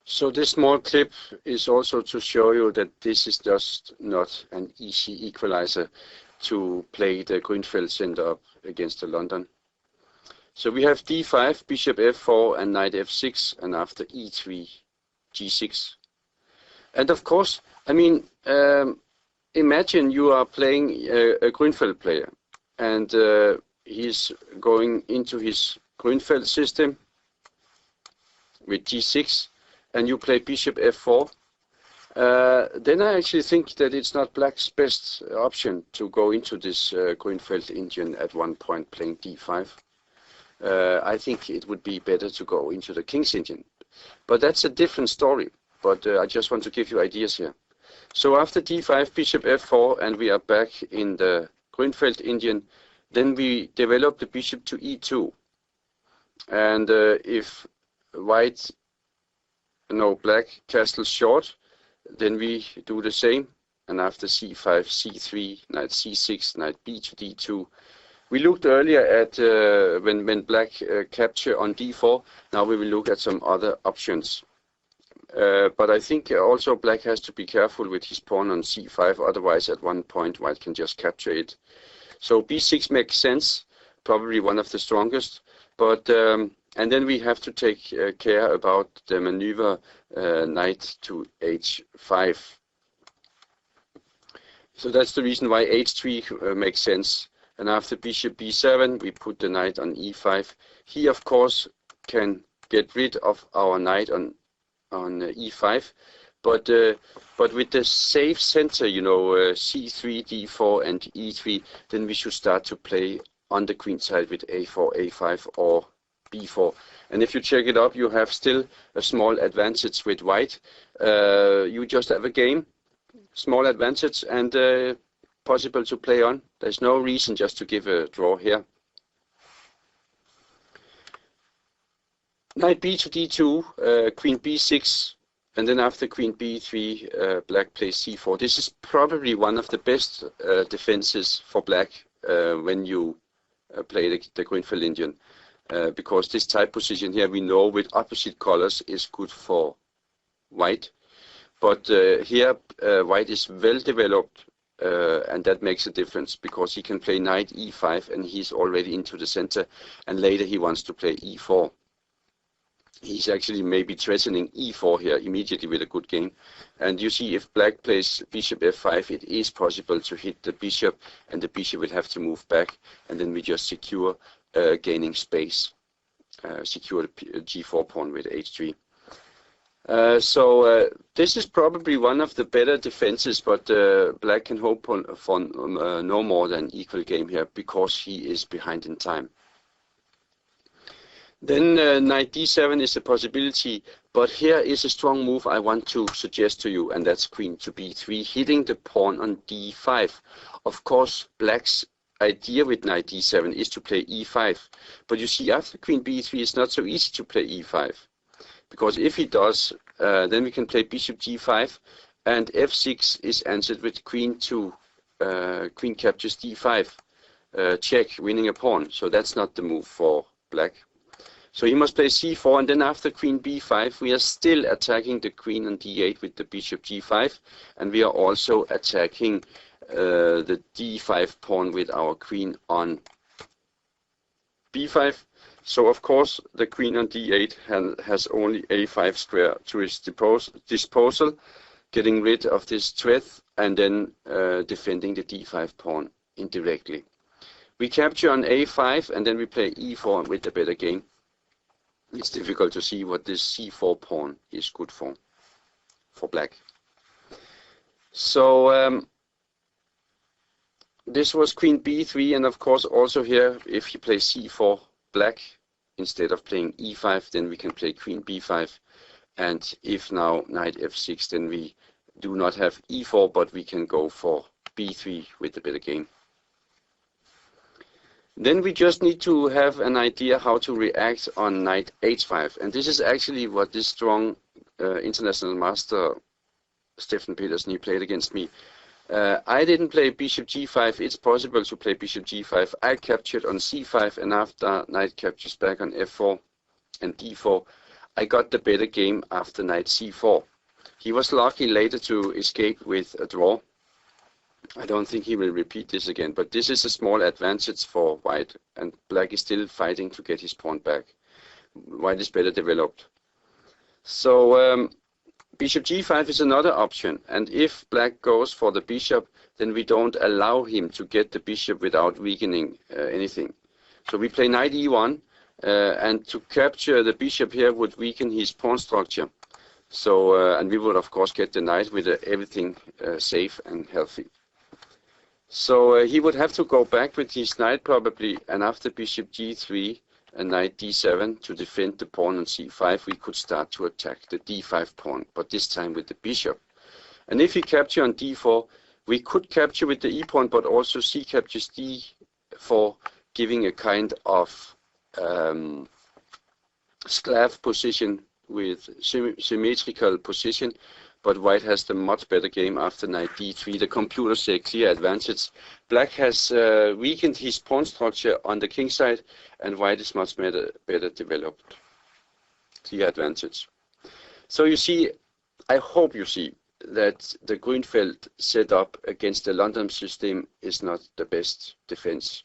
So this small clip is also to show you that this is just not an easy equalizer to play the Grünfeld center up against the London. So we have d5, bishop f4 and knight f6, and after e3, g6. And of course, I mean, imagine you are playing a Grünfeld player, and he's going into his Grünfeld system with g6, and you play bishop f4. Then I actually think that it's not black's best option to go into this Grünfeld Indian at one point playing d5. I think it would be better to go into the King's Indian. But that's a different story. But I just want to give you ideas here. So after d5, bishop f4, and we are back in the Grünfeld Indian, then we develop the bishop to e2. And if white, no, black castles short, then we do the same. And after c5, c3, knight c6, knight b to d2. We looked earlier at when black capture on d4. Now we will look at some other options. But I think also black has to be careful with his pawn on c5. Otherwise, at one point, white can just capture it. So b6 makes sense, probably one of the strongest. But and then we have to take care about the maneuver knight to h5. So that's the reason why h3 makes sense. And after bishop b7, we put the knight on e5. He, of course, can get rid of our knight on e5, but with the safe center, you know, c3, d4, and e3, then we should start to play on the queen side with a4, a5, or b4. And if you check it up, you have still a small advantage with white. You just have a game, small advantage, and possible to play on. There's no reason just to give a draw here. Knight b to d2, queen b6, and then after queen b3, black plays c4. This is probably one of the best defenses for black when you play the Grünfeld Indian, because this type position here we know with opposite colors is good for white. But here white is well developed, and that makes a difference because he can play knight e5 and he's already into the center, and later he wants to play e4. He's actually maybe threatening e4 here immediately with a good game. And you see, if black plays bishop f5, it is possible to hit the bishop, and the bishop will have to move back, and then we just secure gaining space, secure the g4 pawn with h3. So this is probably one of the better defenses, but black can hope for no more than equal game here because he is behind in time. Then knight d7 is a possibility, but here is a strong move I want to suggest to you, and that's queen to b3, hitting the pawn on d5. Of course, black's idea with knight d7 is to play e5, but you see, after queen b3, it's not so easy to play e5, because if he does, then we can play bishop g5, and f6 is answered with queen to queen captures d5, check, winning a pawn. So that's not the move for black. So he must play c4, and then after queen b5, we are still attacking the queen on d8 with the bishop g5, and we are also attacking the d5 pawn with our queen on b5. So of course the queen on d8 has only a5 square to its disposal, getting rid of this threat, and then defending the d5 pawn indirectly. We capture on a5, and then we play e4 with a better game. It's difficult to see what this c4 pawn is good for black. So this was queen b3, and of course also here, if you play c4 black instead of playing e5, then we can play queen b5. And if now knight f6, then we do not have e4, but we can go for b3 with a better game. Then we just need to have an idea how to react on knight h5. And this is actually what this strong international master, Steffen Petersen, he played against me. I didn't play bishop g5. It's possible to play bishop g5. I captured on c5, and after knight captures back on f4 and d4, I got the better game after knight c4. He was lucky later to escape with a draw. I don't think he will repeat this again, but this is a small advantage for white, and black is still fighting to get his pawn back. White is better developed. So bishop g5 is another option, and if black goes for the bishop, then we don't allow him to get the bishop without weakening anything. So we play knight e1, and to capture the bishop here would weaken his pawn structure. So and we would of course get the knight with everything safe and healthy. So he would have to go back with his knight probably, and after bishop g3 and knight d7 to defend the pawn on c5, we could start to attack the d5 pawn, but this time with the bishop. And if he capture on d4, we could capture with the e pawn, but also c captures d4, giving a kind of Sclav position with symmetrical position, but white has the much better game after knight d3. The computer say clear advantage. Black has weakened his pawn structure on the king side, and white is much better developed. Clear advantage. So you see, I hope you see that the Grünfeld setup against the London system is not the best defense.